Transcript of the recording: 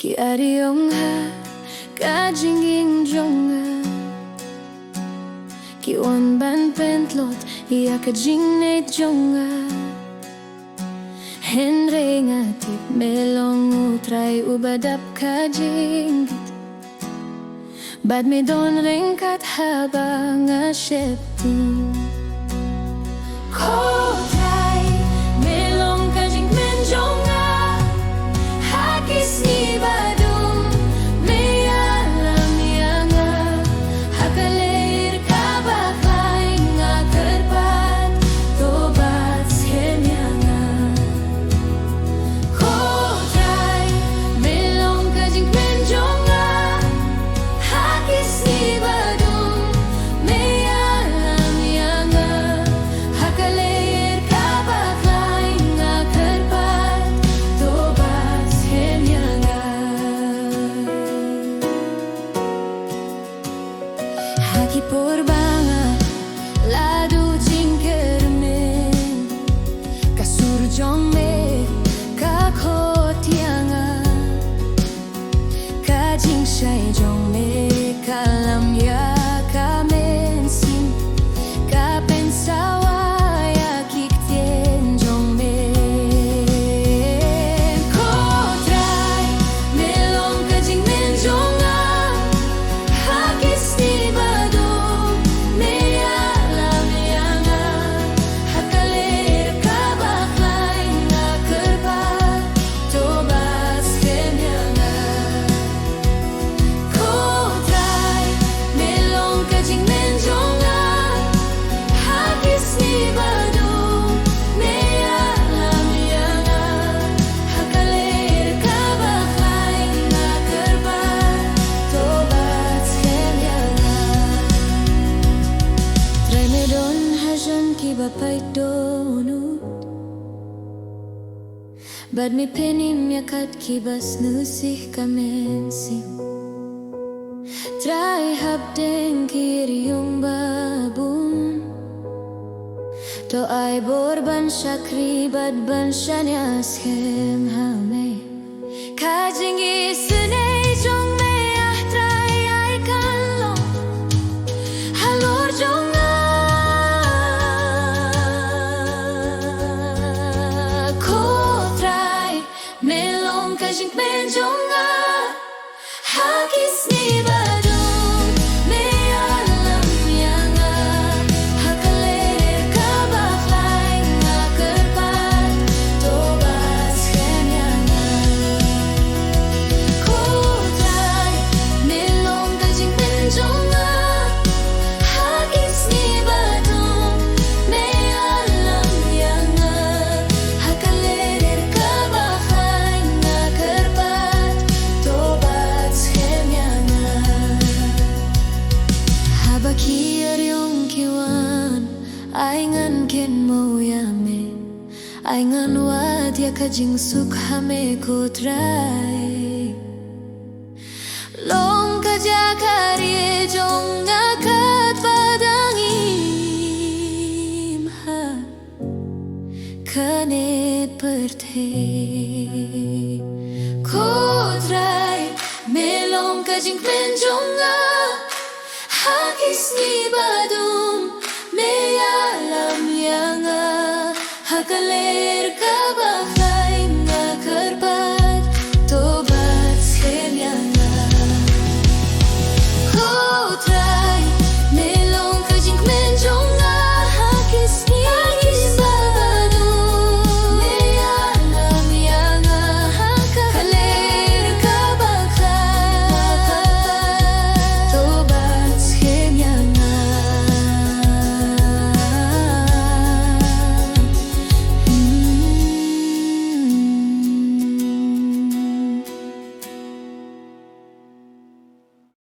Ki ariong ha kajinging jonga Ki wan ban pentlot iya kajing net jonga Henry ngatip melong utray ubadap kajingit Bad me don ringkat habang asyeptu Kotray melong kajing menjonga Hakis ni badum meyalam yanga Hakalir kabaklay nga kerpat tobat semyanga Kotray melong kajing menjonga Hakis ni badum meyalam yanga Hakalir kabaklay nga kerpat tobat semyanga Haki porbanga ladu jingkermen kasurjong me kakotianga kajing shai jong me kalam ya kamensin kapensawa ya kiktien jong me Kotray melong kajing menjonga Hakis ni badum meyalam yanga Hakalir kabaklay nga kerpat tobat semyanga Kotray melong kajing menjonga Hakis ni badum meyalam yanga Hakalir kabaklay nga kerpat tobat semyanga Try me don hajan ki bapay donut Bad mi penim yakat ki bas nusih kamensim Try habdeng kiri yung babun To ay borban syakri bad ban syanya skem hame Kajing isunay jong me ah try ay kalong Halor jong Kotray melong kajing menjonga Hakis ni badum meyalam yanga Hakalir kabaklay nga kerpat tobat semyanga Kotray melong kajing menjonga Hakis ni badum meyalam yanga Hakalir kabaklay nga kerpat tobat semyanga Habakir yung kiwan ay ngan ken mo yame Ay ngan wad ya kajing sukhame kotray Long kaja karye jong akat padangim ha Kanet perte Kotray melong kajing menjonga Hakis ni badum meyalam yanga Hakalir kabaklay